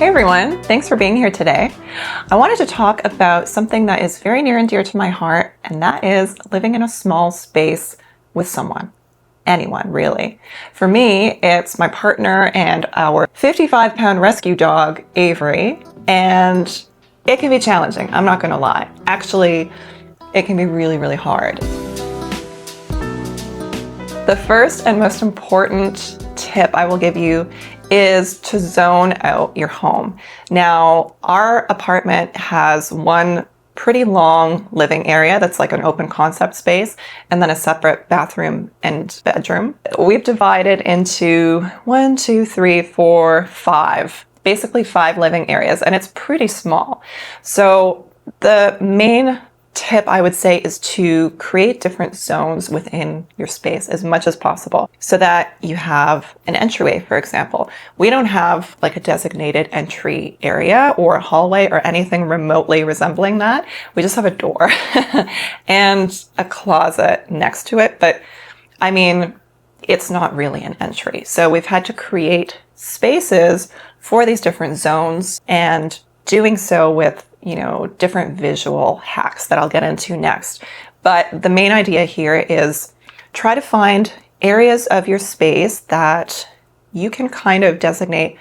Hey everyone, thanks for being here today. I wanted to talk about something that is very near and dear to my heart, and that is living in a small space with someone. Anyone, really. For me, it's my partner and our 55-pound rescue dog, Avery, and it can be challenging, I'm not gonna lie. Actually, it can be really, really hard. The first and most important tip I will give you is to zone out your home. Now, our apartment has one pretty long living area that's like an open concept space, and then a separate bathroom and bedroom. We've divided into 1, 2, 3, 4, 5, basically 5 living areas, and it's pretty small. So the main tip I would say is to create different zones within your space as much as possible so that you have an entryway, for example. We don't have like a designated entry area or a hallway or anything remotely resembling that. We just have a door and a closet next to it. But I mean, it's not really an entry. So we've had to create spaces for these different zones, and doing so with different visual hacks that I'll get into next. But the main idea here is try to find areas of your space that you can kind of designate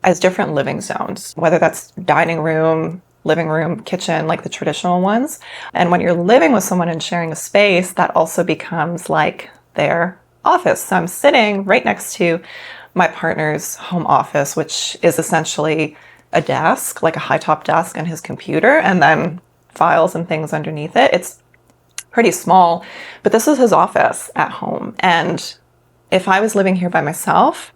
as different living zones, whether that's dining room, living room, kitchen, like the traditional ones. And when you're living with someone and sharing a space, that also becomes like their office. So I'm sitting right next to my partner's home office, which is essentially a desk, like a high-top desk, and his computer, and then files and things underneath it. It's pretty small, but this is his office at home. And if I was living here by myself,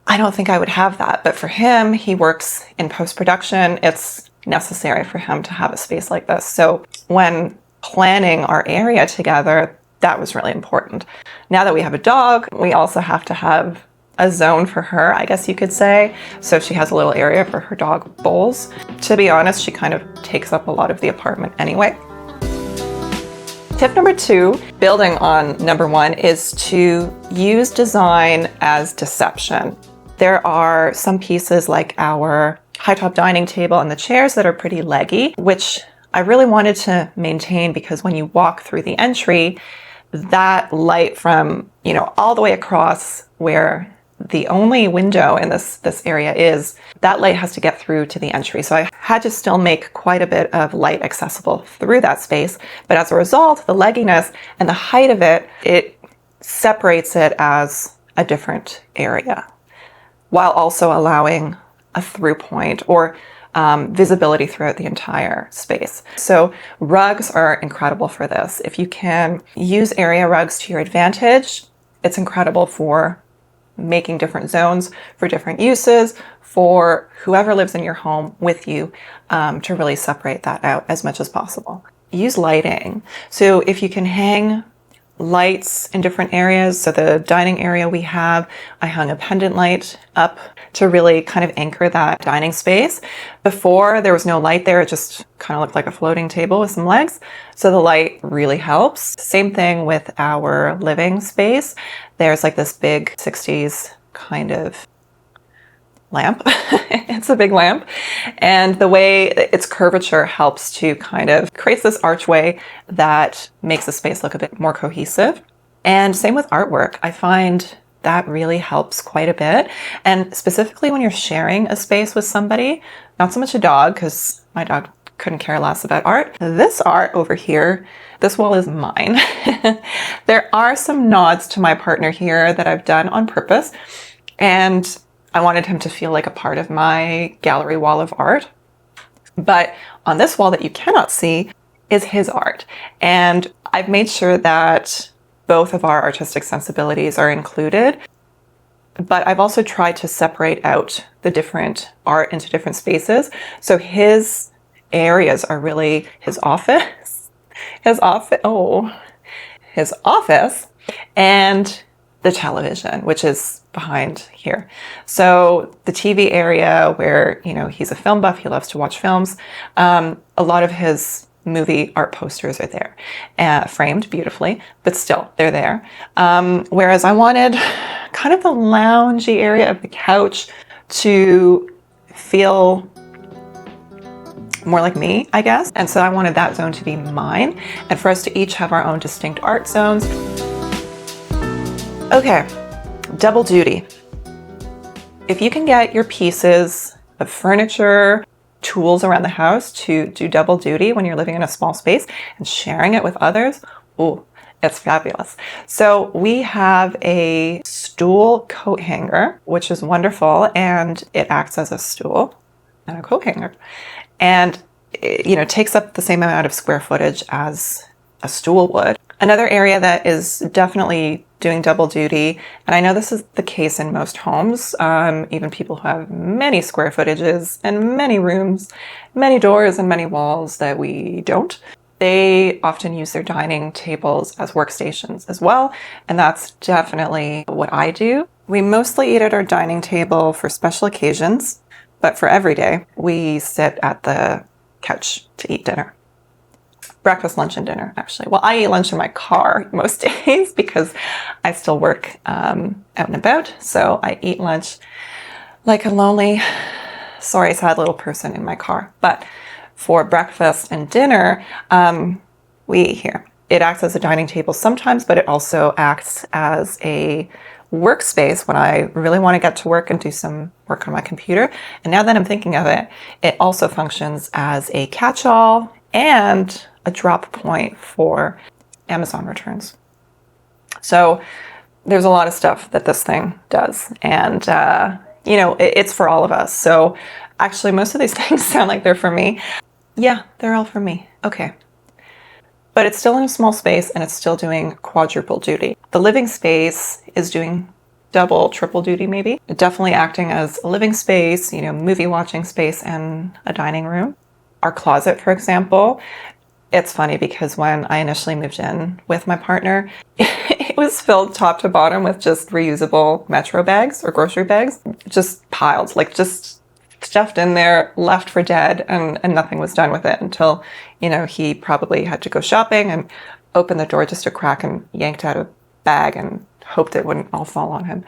I don't think I would have that. But for him, he works in post-production. It's necessary for him to have a space like this. So when planning our area together, that was really important. Now that we have a dog, we also have to have a zone for her, I guess you could say. So she has a little area for her dog bowls. To be honest, she kind of takes up a lot of the apartment anyway. Tip number 2, building on number 1, is to use design as deception. There are some pieces like our high-top dining table and the chairs that are pretty leggy, which I really wanted to maintain because when you walk through the entry, that light from, all the way across where the only window in this area is, that light has to get through to the entry. So I had to still make quite a bit of light accessible through that space. But as a result, the legginess and the height of it separates it as a different area, while also allowing a through point or visibility throughout the entire space. So rugs are incredible for this. If you can use area rugs to your advantage, it's incredible for making different zones for different uses for whoever lives in your home with you, to really separate that out as much as possible. Use lighting. So if you can hang lights in different areas, so the dining area I hung a pendant light up to really kind of anchor that dining space. Before, there was no light there, it just kind of looked like a floating table with some legs. So the light really helps. Same thing with our living space. There's like this big 60s kind of lamp. It's a big lamp. And the way its curvature helps to kind of creates this archway that makes the space look a bit more cohesive. And same with artwork. I find that really helps quite a bit. And specifically when you're sharing a space with somebody, not so much a dog, because my dog couldn't care less about art. This art over here, this wall is mine. There are some nods to my partner here that I've done on purpose. And I wanted him to feel like a part of my gallery wall of art. But on this wall that you cannot see is his art. And I've made sure that both of our artistic sensibilities are included. But I've also tried to separate out the different art into different spaces. So his areas are really his office, his office, and the television, which is behind here. So the TV area where, he's a film buff, he loves to watch films. A lot of his movie art posters are there, framed beautifully, but still they're there. Whereas I wanted kind of the loungy area of the couch to feel more like me, I guess. And so I wanted that zone to be mine and for us to each have our own distinct art zones. Okay, double duty. If you can get your pieces of furniture, tools around the house to do double duty when you're living in a small space and sharing it with others, ooh, it's fabulous. So we have a stool coat hanger, which is wonderful, and it acts as a stool and a coat hanger. And it, takes up the same amount of square footage as a stool would. Another area that is definitely doing double duty, and I know this is the case in most homes, even people who have many square footages and many rooms, many doors and many walls that we don't, they often use their dining tables as workstations as well, and that's definitely what I do. We mostly eat at our dining table for special occasions, but for every day, we sit at the couch to eat dinner. Breakfast, lunch, and dinner, actually. Well, I eat lunch in my car most days because I still work out and about, so I eat lunch like a lonely, sorry, sad little person in my car. But for breakfast and dinner, we eat here. It acts as a dining table sometimes, but it also acts as a workspace when I really want to get to work and do some work on my computer. And now that I'm thinking of it, it also functions as a catch-all and a drop point for Amazon returns. So there's a lot of stuff that this thing does. And, it's for all of us. So actually, most of these things sound like they're for me. Yeah, they're all for me. Okay. But it's still in a small space and it's still doing quadruple duty. The living space is doing double, triple duty maybe. Definitely acting as a living space, movie watching space and a dining room. Our closet, for example, it's funny because when I initially moved in with my partner, it was filled top to bottom with just reusable Metro bags or grocery bags, just piled, like just stuffed in there, left for dead, and nothing was done with it until, he probably had to go shopping and opened the door just a crack and yanked out a bag and hoped it wouldn't all fall on him.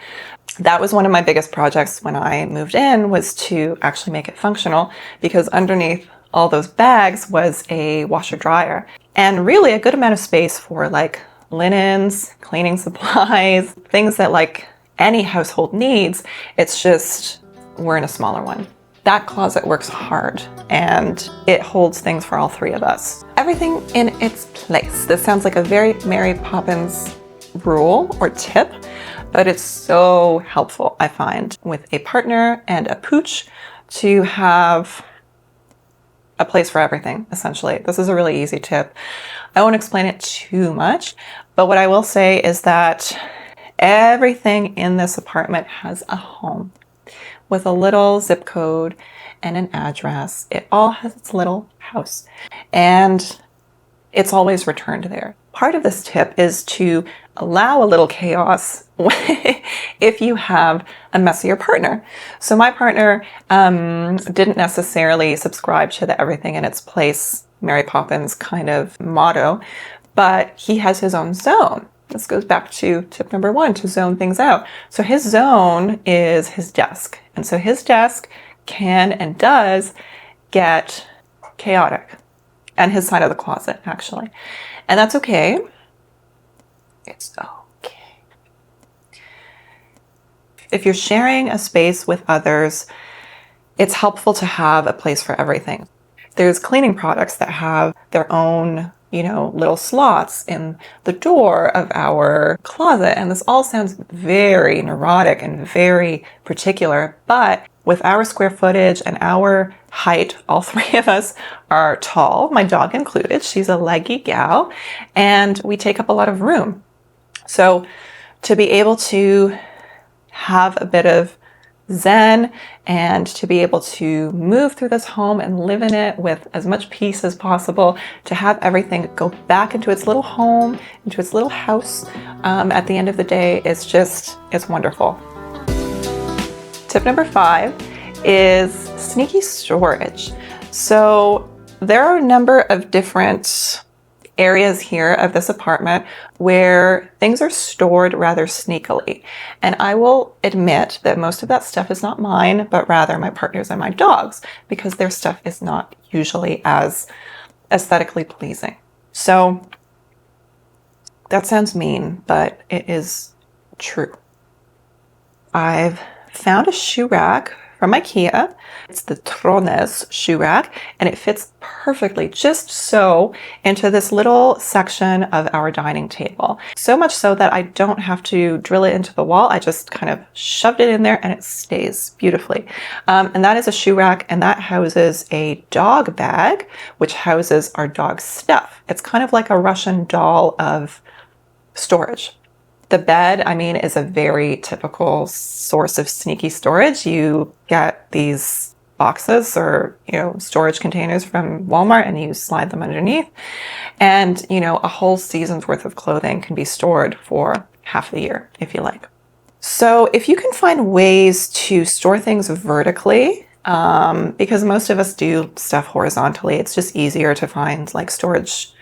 That was one of my biggest projects when I moved in, was to actually make it functional, because underneath all those bags was a washer dryer and really a good amount of space for like linens, cleaning supplies, things that like any household needs. It's just we're in a smaller one. That closet works hard and it holds things for all three of us. Everything in its place. This sounds like a very Mary Poppins rule or tip, but it's so helpful, I find, with a partner and a pooch to have a place for everything, essentially. This is a really easy tip. I won't explain it too much, but what I will say is that everything in this apartment has a home with a little zip code and an address. It all has its little house and it's always returned there. Part of this tip is to allow a little chaos if you have a messier partner. So my partner didn't necessarily subscribe to the everything in its place, Mary Poppins kind of motto, but he has his own zone. This goes back to tip number 1, to zone things out. So his zone is his desk. And so his desk can and does get chaotic, and his side of the closet, actually. And that's okay. It's okay. If you're sharing a space with others, it's helpful to have a place for everything. There's cleaning products that have their own little slots in the door of our closet. And this all sounds very neurotic and very particular, but with our square footage and our height, all three of us are tall, my dog included. She's a leggy gal, and we take up a lot of room. So to be able to have a bit of zen and to be able to move through this home and live in it with as much peace as possible, to have everything go back into its little home, into its little house at the end of the day, it's wonderful. Tip number 5 is sneaky storage. So there are a number of different areas here of this apartment where things are stored rather sneakily. And I will admit that most of that stuff is not mine, but rather my partner's and my dog's, because their stuff is not usually as aesthetically pleasing. So that sounds mean, but it is true. I've found a shoe rack from IKEA. It's the Trones shoe rack, and it fits perfectly just so into this little section of our dining table. So much so that I don't have to drill it into the wall. I just kind of shoved it in there and it stays beautifully. And that is a shoe rack, and that houses a dog bag, which houses our dog's stuff. It's kind of like a Russian doll of storage. The bed, I mean, is a very typical source of sneaky storage. You get these boxes or, storage containers from Walmart and you slide them underneath. And, a whole season's worth of clothing can be stored for half the year if you like. So if you can find ways to store things vertically, because most of us do stuff horizontally, it's just easier to find like storage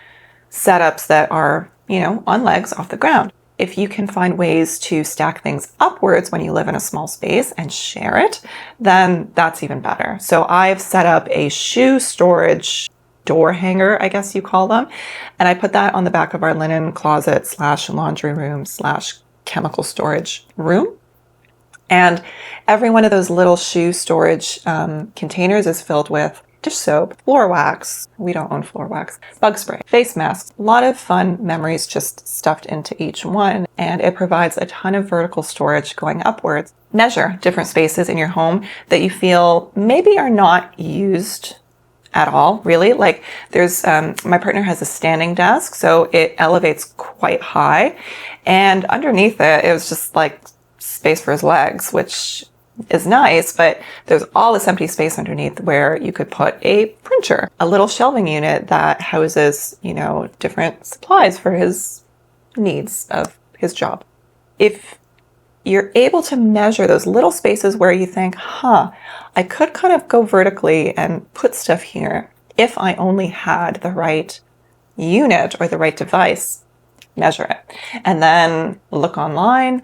setups that are, on legs off the ground. If you can find ways to stack things upwards when you live in a small space and share it, then that's even better. So I've set up a shoe storage door hanger, I guess you call them, and I put that on the back of our linen closet / laundry room / chemical storage room. And every one of those little shoe storage containers is filled with dish soap, floor wax, we don't own floor wax, bug spray, face masks, a lot of fun memories just stuffed into each one, and it provides a ton of vertical storage going upwards. Measure different spaces in your home that you feel maybe are not used at all, really. Like there's, my partner has a standing desk, so it elevates quite high, and underneath it was just like space for his legs, which is nice, but there's all this empty space underneath where you could put a printer, a little shelving unit that houses, different supplies for his needs of his job. If you're able to measure those little spaces where you think, I could kind of go vertically and put stuff here if I only had the right unit or the right device, measure it. And then look online,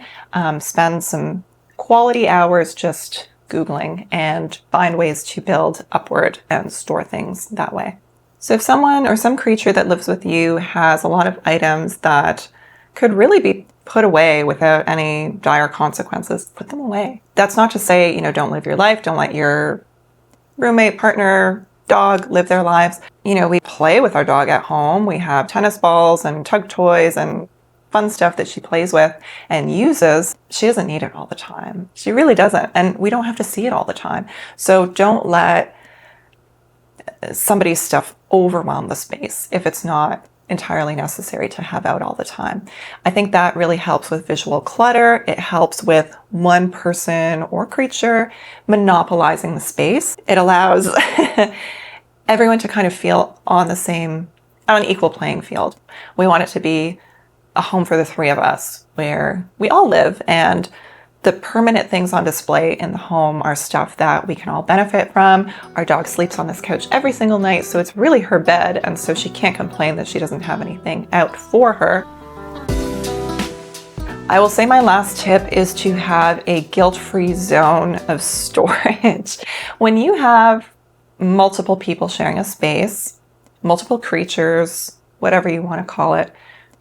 spend some quality hours just Googling and find ways to build upward and store things that way. So if someone or some creature that lives with you has a lot of items that could really be put away without any dire consequences, put them away. That's not to say, don't live your life, don't let your roommate, partner, dog live their lives. We play with our dog at home. We have tennis balls and tug toys and fun stuff that she plays with and uses. She doesn't need it all the time. She really doesn't. And we don't have to see it all the time. So don't let somebody's stuff overwhelm the space if it's not entirely necessary to have out all the time. I think that really helps with visual clutter. It helps with one person or creature monopolizing the space. It allows everyone to kind of feel on an equal playing field. We want it to be a home for the three of us where we all live, and the permanent things on display in the home are stuff that we can all benefit from. Our dog sleeps on this couch every single night, so it's really her bed, and so she can't complain that she doesn't have anything out for her. I will say my last tip is to have a guilt-free zone of storage. When you have multiple people sharing a space, multiple creatures, whatever you want to call it,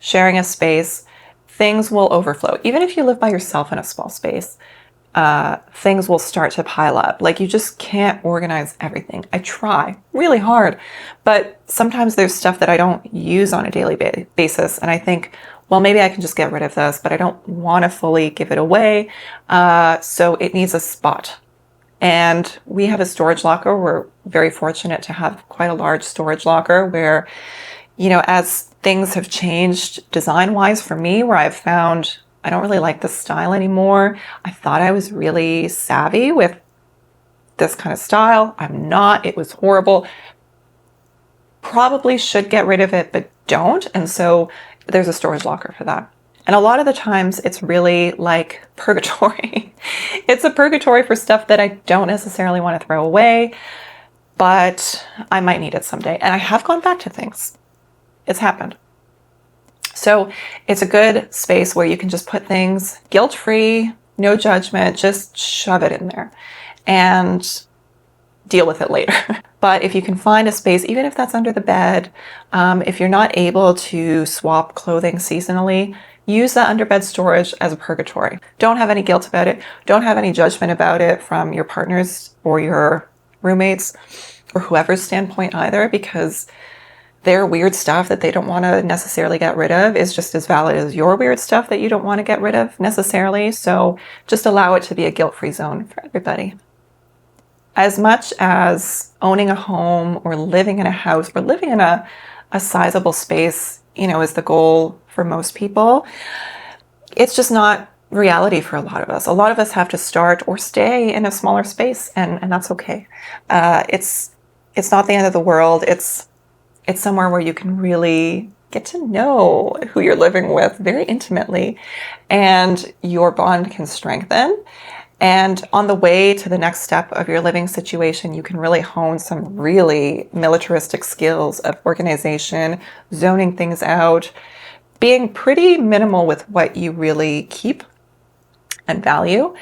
sharing a space, things will overflow. Even if you live by yourself in a small space, things will start to pile up. Like you just can't organize everything. I try really hard, but sometimes there's stuff that I don't use on a daily basis. And I think, well, maybe I can just get rid of this, but I don't want to fully give it away. So it needs a spot. And we have a storage locker. We're very fortunate to have quite a large storage locker where, as things have changed design-wise for me, where I've found I don't really like this style anymore. I thought I was really savvy with this kind of style. I'm not. It was horrible. Probably should get rid of it, but don't. And so there's a storage locker for that. And a lot of the times it's really like purgatory. It's a purgatory for stuff that I don't necessarily want to throw away, but I might need it someday. And I have gone back to things. It's happened. So it's a good space where you can just put things guilt-free, no judgment, just shove it in there and deal with it later. But if you can find a space, even if that's under the bed, if you're not able to swap clothing seasonally, use that underbed storage as a purgatory. Don't have any guilt about it. Don't have any judgment about it from your partners or your roommates or whoever's standpoint either, because their weird stuff that they don't want to necessarily get rid of is just as valid as your weird stuff that you don't want to get rid of necessarily. So just allow it to be a guilt-free zone for everybody. As much as owning a home or living in a house or living in a sizable space, is the goal for most people, it's just not reality for a lot of us. A lot of us have to start or stay in a smaller space, and that's okay. It's not the end of the world. It's somewhere where you can really get to know who you're living with very intimately, and your bond can strengthen. And on the way to the next step of your living situation, you can really hone some really militaristic skills of organization, zoning things out, being pretty minimal with what you really keep and value.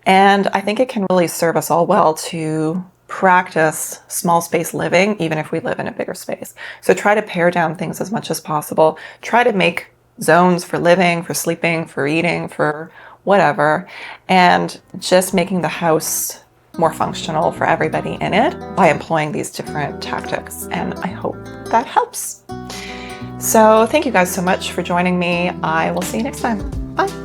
And I think it can really serve us all well to practice small space living, even if we live in a bigger space. So try to pare down things as much as possible. Try to make zones for living, for sleeping, for eating, for whatever, and just making the house more functional for everybody in it by employing these different tactics. And I hope that helps. So thank you guys so much for joining me. I will see you next time. Bye.